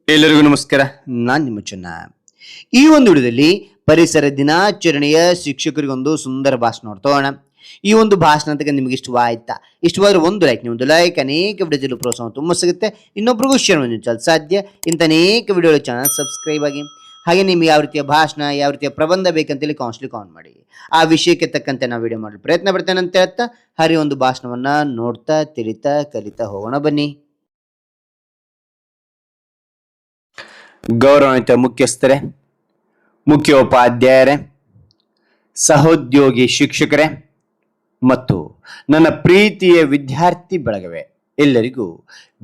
ಎಲ್ಲರಿಗೂ ನಮಸ್ಕಾರ. ನಾನು ನಿಮ್ಮ ಚೆನ್ನ. ಈ ಒಂದು ವಿಡಿಯೋದಲ್ಲಿ ಪರಿಸರ ದಿನಾಚರಣೆಯ ಶಿಕ್ಷಕರಿಗೊಂದು ಸುಂದರ ಭಾಷಣ ನೋಡ್ತೋಣ. ಈ ಒಂದು ಭಾಷಣ ಅಂತ ನಿಮ್ಗೆ ಇಷ್ಟವಾಯ್ತಾ? ಇಷ್ಟವಾದ್ರೆ ಒಂದು ಲೈಕ್, ನಿಮ್ಮದು ಲೈಕ್ ಅನೇಕ ವಿಡಿಯೋದಲ್ಲಿ ಪ್ರೋತ್ಸಾಹ ತುಂಬ ಸಿಗುತ್ತೆ. ಇನ್ನೊಬ್ರಿಗೂ ಶೇರ್ ಮಾಡಿ ಸಾಧ್ಯ. ಇಂಥ ಅನೇಕ ವಿಡಿಯೋಗಳ ಚಾನಲ್ ಸಬ್ಸ್ಕ್ರೈಬ್ ಆಗಿ. ಹಾಗೆ ನಿಮ್ಗೆ ಯಾವ ರೀತಿಯ ಭಾಷಣ, ಯಾವ ರೀತಿಯ ಪ್ರಬಂಧ ಬೇಕಂತೇಳಿ ಕಾಮೆಂಟ್ ಮಾಡಿ. ಆ ವಿಷಯಕ್ಕೆ ತಕ್ಕಂತೆ ನಾವು ವಿಡಿಯೋ ಮಾಡಲು ಪ್ರಯತ್ನ ಪಡ್ತೇನೆ ಅಂತ ಹೇಳ್ತಾ ಹರಿ ಒಂದು ಭಾಷಣವನ್ನ ನೋಡ್ತಾ ತಿಳಿತಾ ಕಲಿತಾ ಹೋಗೋಣ ಬನ್ನಿ. ಗೌರವಾನ್ವಿತ ಮುಖ್ಯಸ್ಥರೇ, ಮುಖ್ಯೋಪಾಧ್ಯಾಯರೇ, ಸಹೋದ್ಯೋಗಿ ಶಿಕ್ಷಕರೇ ಮತ್ತು ನನ್ನ ಪ್ರೀತಿಯ ವಿದ್ಯಾರ್ಥಿ ಬಳಗವೇ, ಎಲ್ಲರಿಗೂ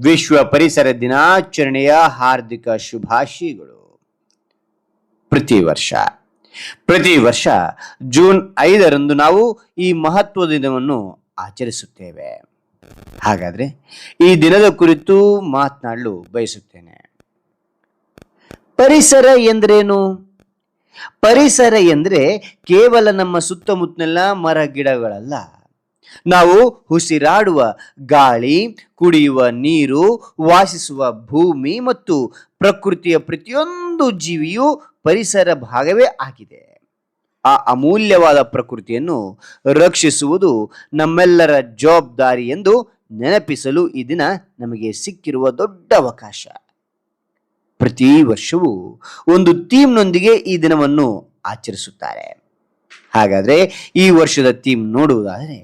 ವಿಶ್ವ ಪರಿಸರ ದಿನಾಚರಣೆಯ ಹಾರ್ದಿಕ ಶುಭಾಶಯಗಳು. ಪ್ರತಿ ವರ್ಷ ಜೂನ್ 5ರಂದು ನಾವು ಈ ಮಹತ್ವದ ದಿನವನ್ನು ಆಚರಿಸುತ್ತೇವೆ. ಹಾಗಾದ್ರೆ ಈ ದಿನದ ಕುರಿತು ಮಾತನಾಡಲು ಬಯಸುತ್ತೇನೆ. ಪರಿಸರ ಎಂದ್ರೇನು? ಪರಿಸರ ಎಂದ್ರೆ ಕೇವಲ ನಮ್ಮ ಸುತ್ತಮುತ್ತಲ ಮರ ಗಿಡಗಳಲ್ಲ. ನಾವು ಉಸಿರಾಡುವ ಗಾಳಿ, ಕುಡಿಯುವ ನೀರು, ವಾಸಿಸುವ ಭೂಮಿ ಮತ್ತು ಪ್ರಕೃತಿಯ ಪ್ರತಿಯೊಂದು ಜೀವಿಯೂ ಪರಿಸರ ಭಾಗವೇ ಆಗಿದೆ. ಆ ಅಮೂಲ್ಯವಾದ ಪ್ರಕೃತಿಯನ್ನು ರಕ್ಷಿಸುವುದು ನಮ್ಮೆಲ್ಲರ ಜವಾಬ್ದಾರಿ ಎಂದು ನೆನಪಿಸಲು ಈ ದಿನ ನಮಗೆ ಸಿಕ್ಕಿರುವ ದೊಡ್ಡ ಅವಕಾಶ. ಪ್ರತಿ ವರ್ಷವೂ ಒಂದು ಥೀಮ್ನೊಂದಿಗೆ ಈ ದಿನವನ್ನು ಆಚರಿಸುತ್ತಾರೆ. ಹಾಗಾದ್ರೆ ಈ ವರ್ಷದ ಥೀಮ್ ನೋಡುವುದಾದರೆ,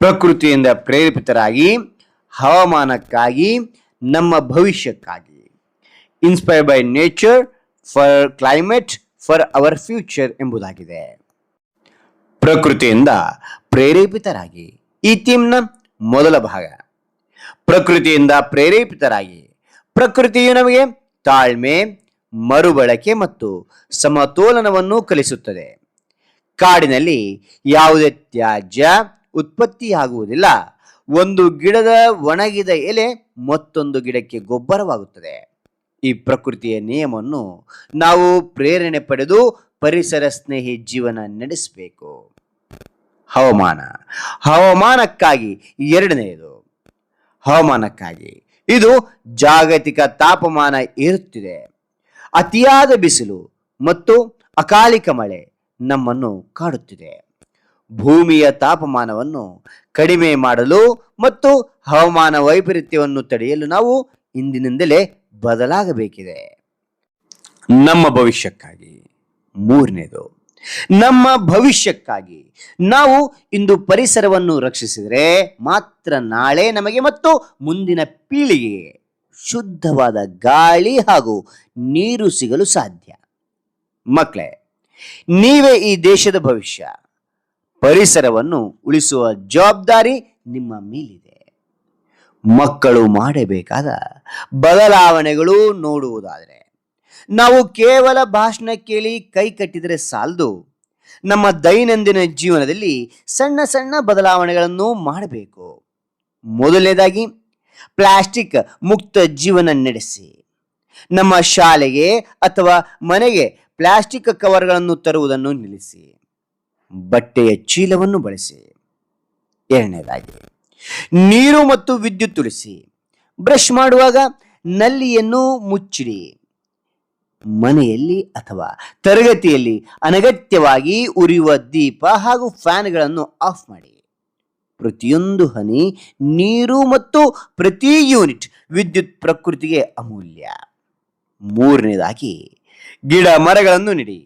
ಪ್ರಕೃತಿಯಿಂದ ಪ್ರೇರೇಪಿತರಾಗಿ, ಹವಾಮಾನಕ್ಕಾಗಿ, ನಮ್ಮ ಭವಿಷ್ಯಕ್ಕಾಗಿ. Inspire by nature for climate for our future ಎಂಬುದಾಗಿದೆ. ಪ್ರಕೃತಿಯಿಂದ ಪ್ರೇರೇಪಿತರಾಗಿ ಈ ಥೀಮ್ನ ಮೊದಲ ಭಾಗ. ಪ್ರಕೃತಿಯಿಂದ ಪ್ರೇರೇಪಿತರಾಗಿ. ಪ್ರಕೃತಿಯು ನಮಗೆ ತಾಳ್ಮೆ, ಮರುಬಳಕೆ ಮತ್ತು ಸಮತೋಲನವನ್ನು ಕಲಿಸುತ್ತದೆ. ಕಾಡಿನಲ್ಲಿ ಯಾವುದೇ ತ್ಯಾಜ್ಯ ಉತ್ಪತ್ತಿಯಾಗುವುದಿಲ್ಲ. ಒಂದು ಗಿಡದ ಒಣಗಿದ ಎಲೆ ಮತ್ತೊಂದು ಗಿಡಕ್ಕೆ ಗೊಬ್ಬರವಾಗುತ್ತದೆ. ಈ ಪ್ರಕೃತಿಯ ನಿಯಮವನ್ನು ನಾವು ಪ್ರೇರಣೆ ಪಡೆದು ಪರಿಸರ ಸ್ನೇಹಿ ಜೀವನ ನಡೆಸಬೇಕು. ಹವಾಮಾನಕ್ಕಾಗಿ ಎರಡನೆಯದು. ಹವಾಮಾನಕ್ಕಾಗಿ ಇದು ಜಾಗತಿಕ ತಾಪಮಾನ ಏರುತ್ತಿದೆ. ಅತಿಯಾದ ಬಿಸಿಲು ಮತ್ತು ಅಕಾಲಿಕ ಮಳೆ ನಮ್ಮನ್ನು ಕಾಡುತ್ತಿದೆ. ಭೂಮಿಯ ತಾಪಮಾನವನ್ನು ಕಡಿಮೆ ಮಾಡಲು ಮತ್ತು ಹವಾಮಾನ ವೈಪರೀತ್ಯವನ್ನು ತಡೆಯಲು ನಾವು ಇಂದಿನಿಂದಲೇ ಬದಲಾಗಬೇಕಿದೆ. ನಮ್ಮ ಭವಿಷ್ಯಕ್ಕಾಗಿ ಮೂರನೇದು. ನಮ್ಮ ಭವಿಷ್ಯಕ್ಕಾಗಿ ನಾವು ಇಂದು ಪರಿಸರವನ್ನು ರಕ್ಷಿಸಿದರೆ ಮಾತ್ರ ನಾಳೆ ನಮಗೆ ಮತ್ತು ಮುಂದಿನ ಪೀಳಿಗೆಗೆ ಶುದ್ಧವಾದ ಗಾಳಿ ಹಾಗೂ ನೀರು ಸಿಗಲು ಸಾಧ್ಯ. ಮಕ್ಕಳೇ, ನೀವೇ ಈ ದೇಶದ ಭವಿಷ್ಯ. ಪರಿಸರವನ್ನು ಉಳಿಸುವ ಜವಾಬ್ದಾರಿ ನಿಮ್ಮ ಮೇಲಿದೆ. ಮಕ್ಕಳು ಮಾಡಬೇಕಾದ ಬದಲಾವಣೆಗಳು ನೋಡುವುದಾದರೆ, ನಾವು ಕೇವಲ ಭಾಷಣ ಕೇಳಿ ಕೈ ಕಟ್ಟಿದರೆ ಸಾಲದು. ನಮ್ಮ ದೈನಂದಿನ ಜೀವನದಲ್ಲಿ ಸಣ್ಣ ಸಣ್ಣ ಬದಲಾವಣೆಗಳನ್ನು ಮಾಡಬೇಕು. ಮೊದಲನೇದಾಗಿ, ಪ್ಲಾಸ್ಟಿಕ್ ಮುಕ್ತ ಜೀವನ ನಡೆಸಿ. ನಮ್ಮ ಶಾಲೆಗೆ ಅಥವಾ ಮನೆಗೆ ಪ್ಲಾಸ್ಟಿಕ್ ಕವರ್ಗಳನ್ನು ತರುವುದನ್ನು ನಿಲ್ಲಿಸಿ. ಬಟ್ಟೆಯ ಚೀಲವನ್ನು ಬಳಸಿ. ಎರಡನೇದಾಗಿ, ನೀರು ಮತ್ತು ವಿದ್ಯುತ್ ಉಳಿಸಿ. ಬ್ರಷ್ ಮಾಡುವಾಗ ನಲ್ಲಿಯನ್ನು ಮುಚ್ಚಿಡಿ. ಮನೆಯಲ್ಲಿ ಅಥವಾ ತರಗತಿಯಲ್ಲಿ ಅನಗತ್ಯವಾಗಿ ಉರಿಯುವ ದೀಪ ಹಾಗೂ ಫ್ಯಾನ್ಗಳನ್ನು ಆಫ್ ಮಾಡಿ. ಪ್ರತಿಯೊಂದು ಹನಿ ನೀರು ಮತ್ತು ಪ್ರತಿ ಯೂನಿಟ್ ವಿದ್ಯುತ್ ಪ್ರಕೃತಿಗೆ ಅಮೂಲ್ಯ. ಮೂರನೇದಾಗಿ, ಗಿಡ ಮರಗಳನ್ನು ನೆಡಿ.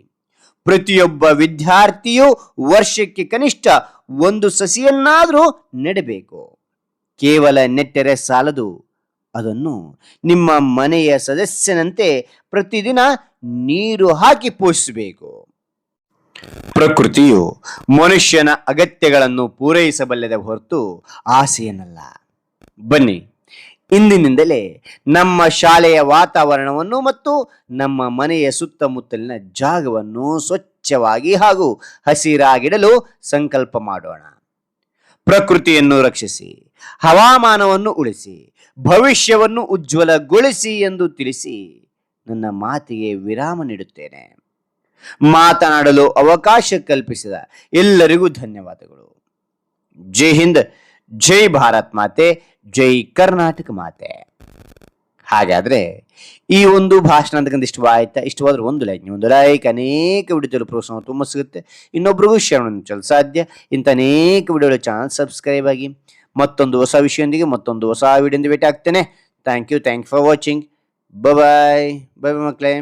ಪ್ರತಿಯೊಬ್ಬ ವಿದ್ಯಾರ್ಥಿಯು ವರ್ಷಕ್ಕೆ ಕನಿಷ್ಠ ಒಂದು ಸಸಿಯನ್ನಾದರೂ ನೆಡಬೇಕು. ಕೇವಲ ನೆಟ್ಟರೆ ಸಾಲದು, ಅದನ್ನು ನಿಮ್ಮ ಮನೆಯ ಸದಸ್ಯನಂತೆ ಪ್ರತಿದಿನ ನೀರು ಹಾಕಿ ಪೋಷಿಸಬೇಕು. ಪ್ರಕೃತಿಯು ಮನುಷ್ಯನ ಅಗತ್ಯಗಳನ್ನು ಪೂರೈಸಬಲ್ಲದೆ ಹೊರತು ಆಸೆಯನ್ನಲ್ಲ. ಬನ್ನಿ, ಇಂದಿನಿಂದಲೇ ನಮ್ಮ ಶಾಲೆಯ ವಾತಾವರಣವನ್ನು ಮತ್ತು ನಮ್ಮ ಮನೆಯ ಸುತ್ತಮುತ್ತಲಿನ ಜಾಗವನ್ನು ಸ್ವಚ್ಛವಾಗಿ ಹಾಗೂ ಹಸಿರಾಗಿಡಲು ಸಂಕಲ್ಪ ಮಾಡೋಣ. ಪ್ರಕೃತಿಯನ್ನು ರಕ್ಷಿಸಿ, ಹವಾಮಾನವನ್ನು ಉಳಿಸಿ, ಭವಿಷ್ಯವನ್ನು ಉಜ್ವಲಗೊಳಿಸಿ ಎಂದು ತಿಳಿಸಿ ನನ್ನ ಮಾತಿಗೆ ವಿರಾಮ ನೀಡುತ್ತೇನೆ. ಮಾತನಾಡಲು ಅವಕಾಶ ಕಲ್ಪಿಸಿದ ಎಲ್ಲರಿಗೂ ಧನ್ಯವಾದಗಳು. ಜೈ ಹಿಂದ್, ಜೈ ಭಾರತ್ ಮಾತೆ, ಜೈ ಕರ್ನಾಟಕ ಮಾತೆ. ಹಾಗಾದ್ರೆ ಈ ಒಂದು ಭಾಷಣ ಅಂತಕ್ಕಂಥ ಇಷ್ಟವಾಯ್ತಾ? ಇಷ್ಟವಾದ್ರೆ ಒಂದು ಲೈಕ್, ನೀವು ಒಂದು ಲೈಕ್, ಅನೇಕ ವಿಡಿಯೋದಲ್ಲಿ ಪ್ರೋತ್ಸಾಹ ತುಂಬ ಸಿಗುತ್ತೆ, ಇನ್ನೊಬ್ರಿಗೂ ಶೇರ್ ಮಾಡಲು ಸಾಧ್ಯ. ಇಂಥ ಅನೇಕ ವಿಡಿಯೋಗಳ ಚಾನಲ್ ಸಬ್ಸ್ಕ್ರೈಬ್ ಆಗಿ. ಮತ್ತೊಂದು ಹೊಸ ವಿಷಯದೊಂದಿಗೆ ಮತ್ತೊಂದು ಹೊಸ ವಿಡಿಯೋದಿಂದ ಭೇಟಿ ಆಗ್ತೇನೆ. Thank you for watching. Bye bye ಮಕ್ಕಳೇ.